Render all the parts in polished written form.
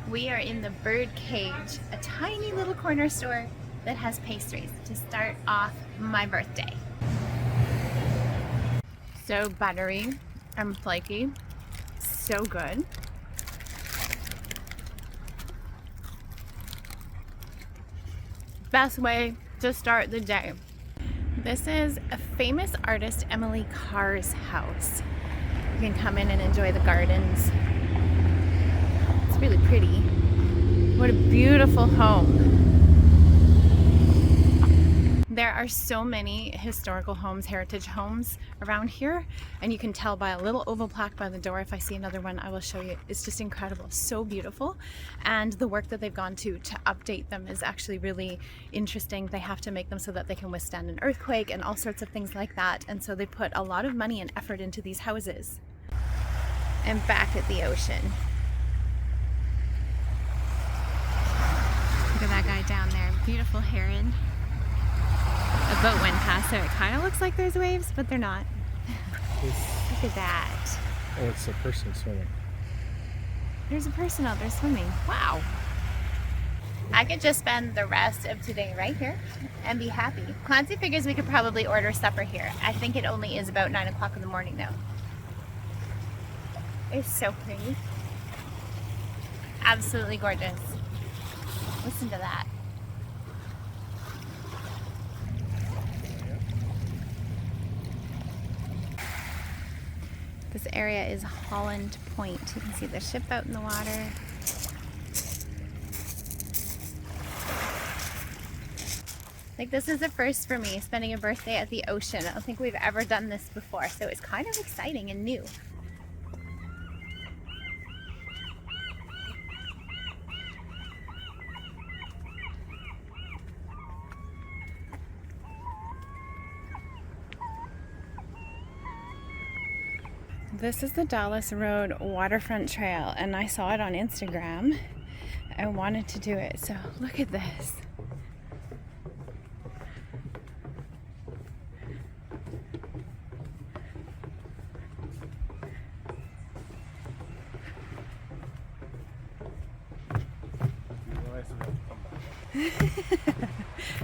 We are in the Bird Cage, a tiny little corner store that has pastries to start off my birthday. So buttery and flaky, so good. Best way to start the day. This is a famous artist, Emily Carr's house. You can come in and enjoy the gardens. It's really pretty. What a beautiful home. There are so many historical homes, heritage homes around here, and you can tell by a little oval plaque by the door. If I see another one, I will show you. It's just incredible, so beautiful, and the work that they've gone to update them is actually really interesting. They have to make them so that they can withstand an earthquake and all sorts of things like that, and so they put a lot of money and effort into these houses. And back at the ocean. Look at that guy down there, beautiful heron. A boat went past, so it kind of looks like there's waves, but they're not. Look at that. Oh, it's a person swimming. There's a person out there swimming. Wow. I could just spend the rest of today right here and be happy. Clancy figures we could probably order supper here. I think it only is about 9 o'clock in the morning though. It's so pretty. Absolutely gorgeous. Listen to that. This area is Holland Point. You can see the ship out in the water. Like, this is a first for me, spending a birthday at the ocean. I don't think we've ever done this before, so it's kind of exciting and new. This is the Dallas Road Waterfront Trail, and I saw it on Instagram. I wanted to do it, so look at this.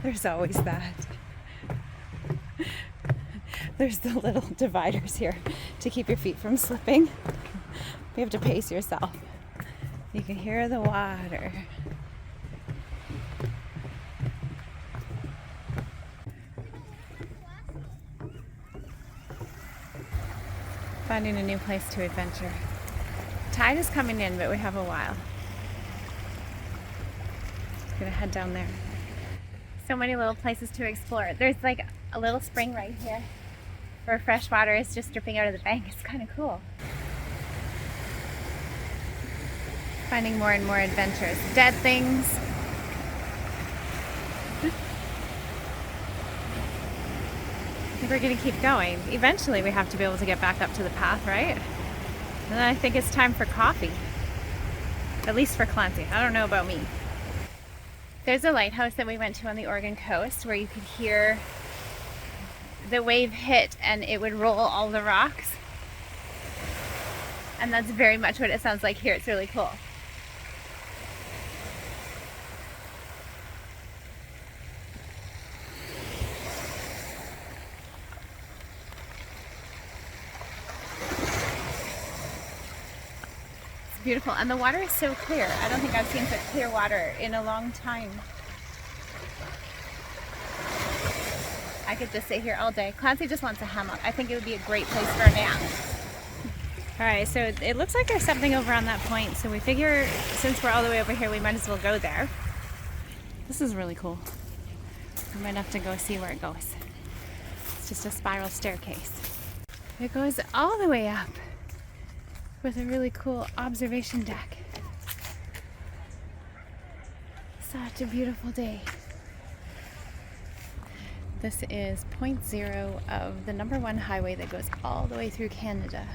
There's always that. There's the little dividers here to keep your feet from slipping. You have to pace yourself. You can hear the water. Finding a new place to adventure. Tide is coming in, but we have a while. Gonna head down there. So many little places to explore. There's like a little spring right here where fresh water is just dripping out of the bank. It's kind of cool. Finding more and more adventures. Dead things. I think we're gonna keep going. Eventually we have to be able to get back up to the path, right? And then I think it's time for coffee. At least for Clancy. I don't know about me. There's a lighthouse that we went to on the Oregon coast where you could hear the wave hit and it would roll all the rocks. And that's very much what it sounds like here. It's really cool. It's beautiful. And the water is so clear. I don't think I've seen such clear water in a long time. I could just sit here all day. Clancy just wants a hammock. I think it would be a great place for a nap. All right, so it looks like there's something over on that point, so we figure since we're all the way over here, we might as well go there. This is really cool. We might have to go see where it goes. It's just a spiral staircase. It goes all the way up with a really cool observation deck. Such a beautiful day. This is point 0 of the #1 highway that goes all the way through Canada.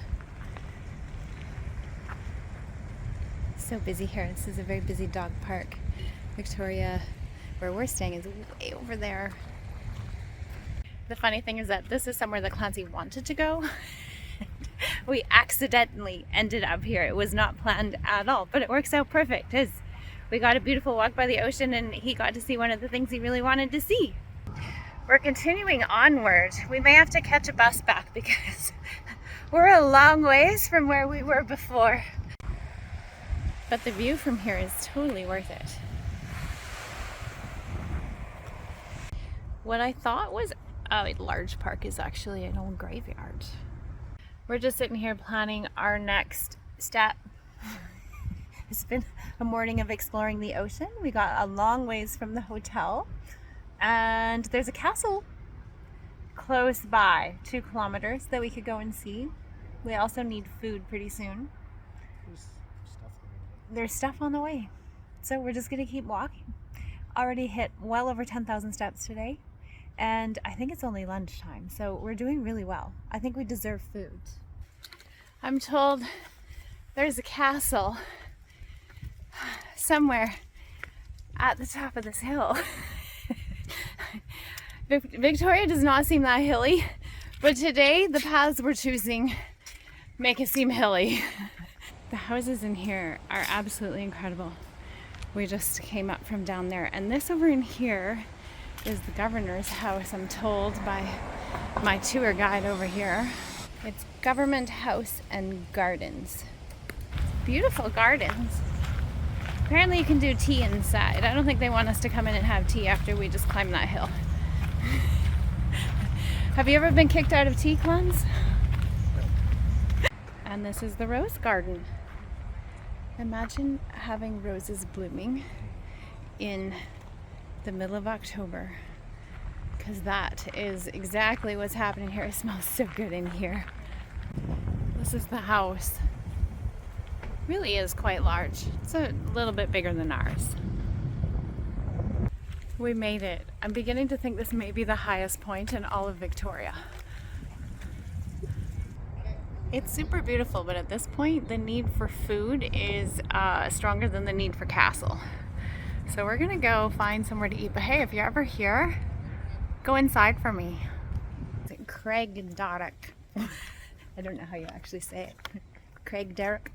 So busy here. This is a very busy dog park. Victoria, where we're staying, is way over there. The funny thing is that this is somewhere that Clancy wanted to go. We accidentally ended up here. It was not planned at all, but it works out perfect because we got a beautiful walk by the ocean and he got to see one of the things he really wanted to see. We're continuing onward. We may have to catch a bus back because we're a long ways from where we were before. But the view from here is totally worth it. What I thought was a large park is actually an old graveyard. We're just sitting here planning our next step. It's been a morning of exploring the ocean. We got a long ways from the hotel and there's a castle close by, 2 kilometers, that we could go and see. We also need food pretty soon. There's stuff on the way. So we're just gonna keep walking. Already hit well over 10,000 steps today. And I think it's only lunchtime, so we're doing really well. I think we deserve food. I'm told there's a castle somewhere at the top of this hill. Victoria does not seem that hilly, but today the paths we're choosing make it seem hilly. The houses in here are absolutely incredible. We just came up from down there, and this over in here is the governor's house, I'm told by my tour guide over here. It's Government House and Gardens. Beautiful gardens. Apparently you can do tea inside. I don't think they want us to come in and have tea after we just climb that hill. Have you ever been kicked out of tea, Clons? And this is the rose garden. Imagine having roses blooming in the middle of October, because that is exactly what's happening here. It smells so good in here. This is the house. Really is quite large. It's a little bit bigger than ours. We made it. I'm beginning to think this may be the highest point in all of Victoria. It's super beautiful, but at this point the need for food is stronger than the need for castle. So we're gonna go find somewhere to eat. But hey, if you're ever here, go inside for me. Craig Derrick. I don't know how you actually say it. Craig Derrick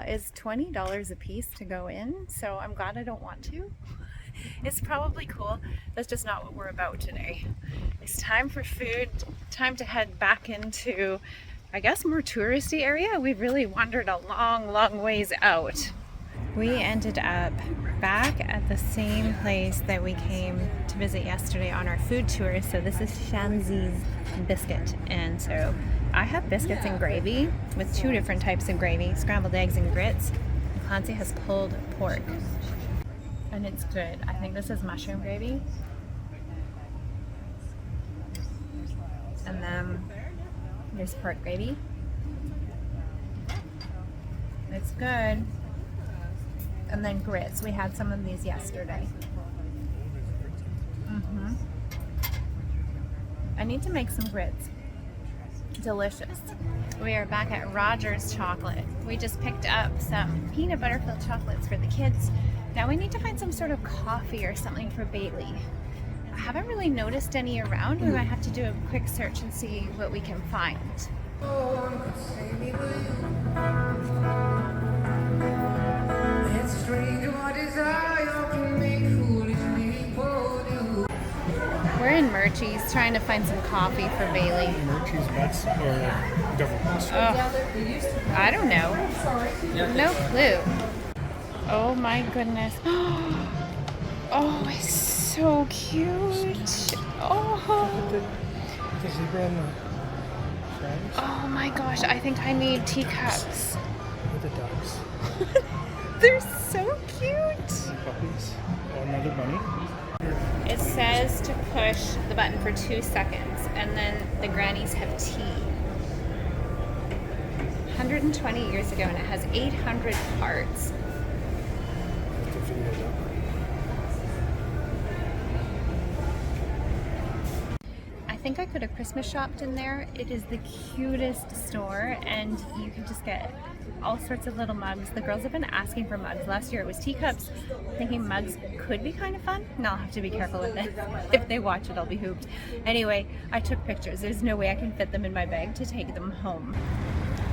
is $20 a piece to go in. So I'm glad I don't want to. It's probably cool. That's just not what we're about today. It's time for food. Time to head back into, I guess, more touristy area. We've really wandered a long ways out. We ended up back at the same place that we came to visit yesterday on our food tour. So this is Shanzi's biscuit, and so I have biscuits and gravy with 2 different types of gravy, scrambled eggs and grits. Clancy has pulled pork and it's good. I think this is mushroom gravy, and then there's pork gravy. It's good. And then grits. We had some of these yesterday. I need to make some grits. Delicious. We are back at Rogers Chocolate. We just picked up some peanut butter filled chocolates for the kids. Now we need to find some sort of coffee or something for Bailey. I haven't really noticed any around. We might have to do a quick search and see what we can find. We're in Murchie's trying to find some coffee for Bailey. Murchie's Butts or Government? Oh, I don't know. No clue. Oh my goodness. Oh, it's so cute. Oh. The zebra and the frogs? Oh my gosh, I think I need teacups. With the ducks. They're so cute. Puppies. Oh, another bunny. It says to push the button for 2 seconds, and then the grannies have tea. 120 years ago, and it has 800 parts. I think I could have Christmas shopped in there. It is the cutest store, and you can just get all sorts of little mugs. The girls have been asking for mugs. Last year it was teacups. Thinking mugs could be kind of fun. And I'll have to be careful with it. If they watch it, I'll be hooped. Anyway, I took pictures. There's no way I can fit them in my bag to take them home.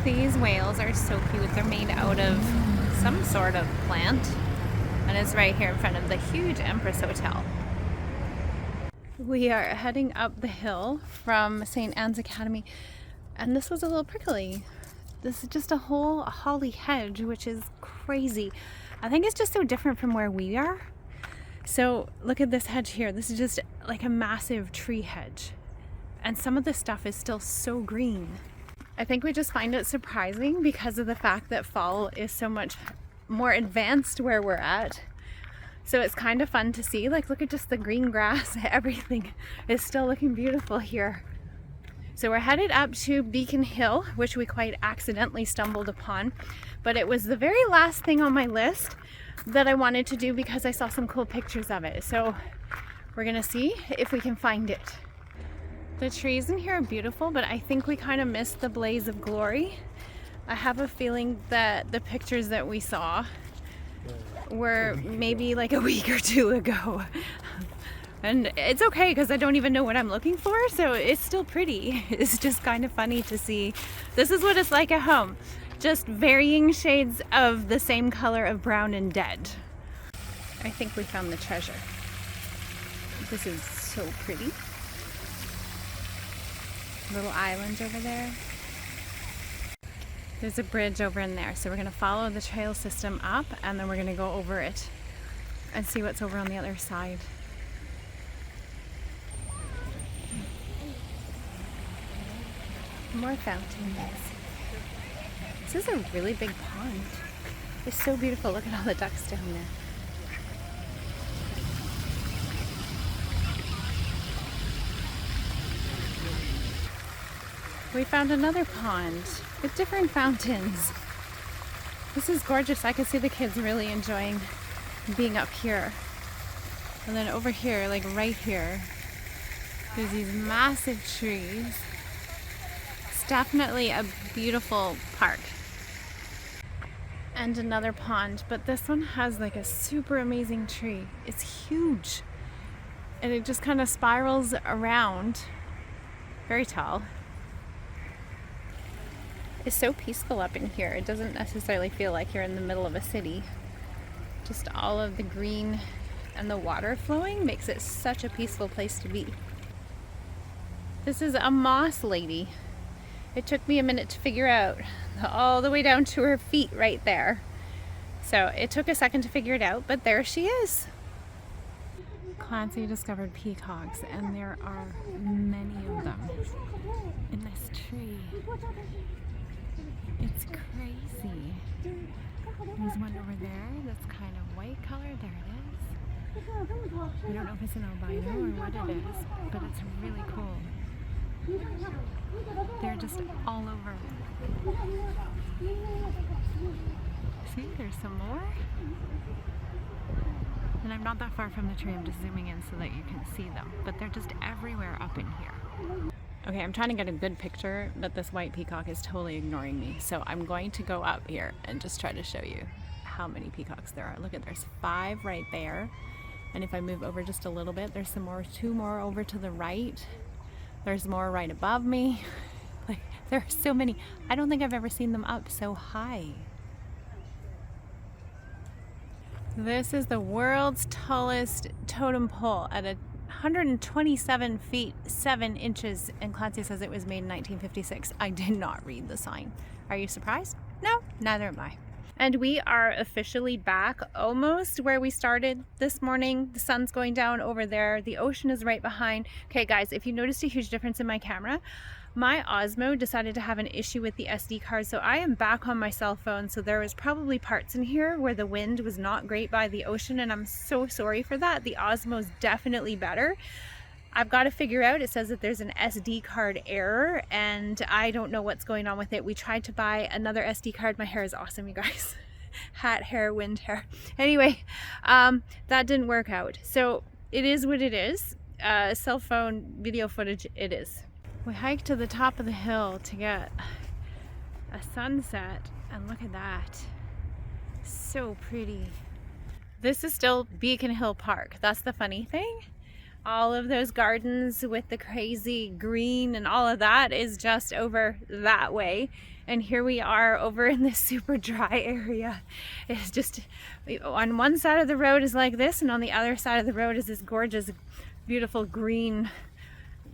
These whales are so cute. They're made out of some sort of plant, and it's right here in front of the huge Empress Hotel. We are heading up the hill from St. Anne's Academy, and this was a little prickly. This is just a whole holly hedge, which is crazy. I think it's just so different from where we are. So look at this hedge here. This is just like a massive tree hedge, and some of the stuff is still so green. I think we just find it surprising because of the fact that fall is so much more advanced where we're at. So it's kind of fun to see. Like, look at just the green grass. Everything is still looking beautiful here. So we're headed up to Beacon Hill, which we quite accidentally stumbled upon, but it was the very last thing on my list that I wanted to do because I saw some cool pictures of it. So we're gonna see if we can find it. The trees in here are beautiful, but I think we kind of missed the blaze of glory. I have a feeling that the pictures that we saw were maybe like a week or two ago. And it's okay because I don't even know what I'm looking for, so it's still pretty. It's just kind of funny to see. This is what it's like at home. Just varying shades of the same color of brown and dead. I think we found the treasure. This is so pretty. Little island over there. There's a bridge over in there, so we're gonna follow the trail system up and then we're gonna go over it and see what's over on the other side. More fountains. This is a really big pond. It's so beautiful. Look at all the ducks down there. We found another pond with different fountains. This is gorgeous. I can see the kids really enjoying being up here. And then over here, like right here, there's these massive trees. It's definitely a beautiful park. And another pond, but this one has like a super amazing tree. It's huge. And it just kind of spirals around. Very tall. It's so peaceful up in here. It doesn't necessarily feel like you're in the middle of a city. Just all of the green and the water flowing makes it such a peaceful place to be. This is a moss lady. It took me a minute to figure out, all the way down to her feet right there. So it took a second to figure it out, but there she is. Clancy discovered peacocks, and there are many of them in this tree. It's crazy. There's one over there that's kind of white color. There it is. I don't know if it's an albino or what it is, but it's really cool. They're just all over. See, there's some more. And I'm not that far from the tree. I'm just zooming in so that you can see them. But they're just everywhere up in here. Okay, I'm trying to get a good picture, but this white peacock is totally ignoring me. So I'm going to go up here and just try to show you how many peacocks there are. Look at, there's 5 right there. And if I move over just a little bit, there's some more, 2 more over to the right. There's more right above me. Like, there are so many. I don't think I've ever seen them up so high. This is the world's tallest totem pole at 127 feet 7 inches, and Clancy says it was made in 1956. I did not read the sign. Are you surprised? No, neither am I. And we are officially back almost where we started this morning. The sun's going down over there. The ocean is right behind. Okay guys, if you noticed a huge difference in my camera, my Osmo decided to have an issue with the SD card, so I am back on my cell phone. So there was probably parts in here where the wind was not great by the ocean, and I'm so sorry for that. The Osmo's definitely better. I've got to figure out, it says that there's an SD card error, and I don't know what's going on with it. We tried to buy another SD card. My hair is awesome, you guys. Hat hair, wind hair. Anyway, that didn't work out. So it is what it is. Cell phone video footage, it is. We hiked to the top of the hill to get a sunset, and look at that. So pretty. This is still Beacon Hill Park. That's the funny thing. All of those gardens with the crazy green and all of that is just over that way. And here we are over in this super dry area. It's just, on one side of the road is like this, and on the other side of the road is this gorgeous, beautiful green,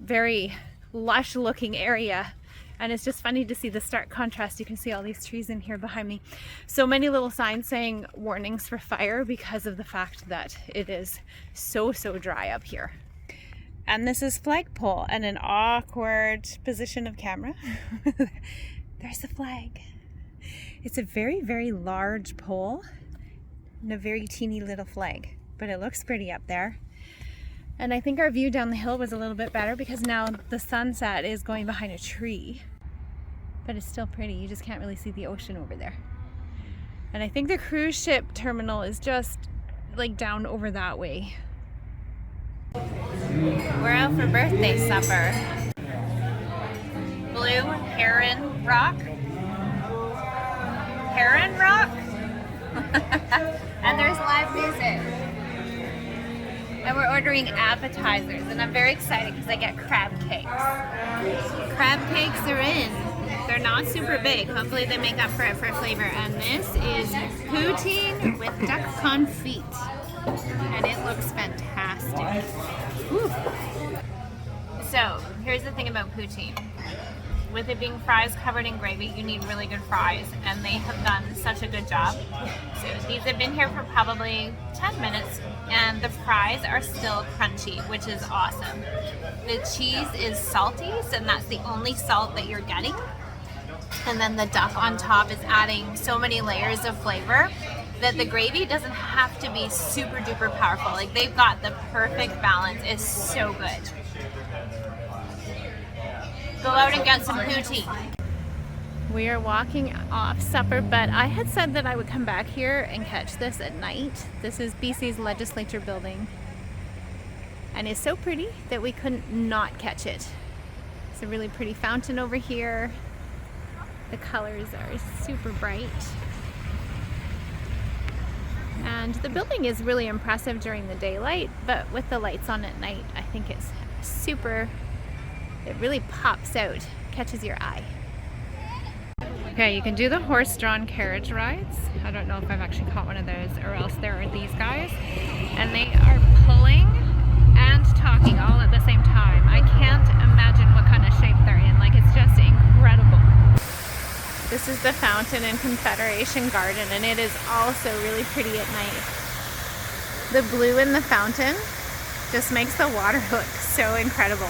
very lush looking area. And it's just funny to see the stark contrast. You can see all these trees in here behind me. So many little signs saying warnings for fire because of the fact that it is so dry up here. And this is flagpole and an awkward position of camera. There's the flag. It's a very large pole and a very teeny little flag, but it looks pretty up there. And I think our view down the hill was a little bit better because now the sunset is going behind a tree. But it's still pretty. You just can't really see the ocean over there. And I think the cruise ship terminal is just like down over that way. We're out for birthday supper. Blue Heron Rock. Heron Rock? And there's live music. And we're ordering appetizers, and I'm very excited because I get crab cakes. Crab cakes are in. They're not super big. Hopefully they make up for it for flavor. And this is poutine with duck confit. And it looks fantastic. Whew. So, here's the thing about poutine. With it being fries covered in gravy, you need really good fries, and they have done such a good job. So these have been here for probably 10 minutes, and the fries are still crunchy, which is awesome. The cheese is salty, and that's the only salt that you're getting. And then the duck on top is adding so many layers of flavor that the gravy doesn't have to be super duper powerful. Like, they've got the perfect balance. It's so good. Go out and get some poutine. We are walking off supper, but I had said that I would come back here and catch this at night. This is BC's legislature building, and it's so pretty that we couldn't not catch it. It's a really pretty fountain over here. The colors are super bright. And the building is really impressive during the daylight, but with the lights on at night, I think it's super, it really pops out, catches your eye. Okay, you can do the horse-drawn carriage rides. I don't know if I've actually caught one of those, or else there are these guys. And they are pulling and talking all at the same time. I can't imagine what kind of shape they're in. Like, it's just incredible. This is the fountain in Confederation Garden, and it is also really pretty at night. The blue in the fountain just makes the water look so incredible.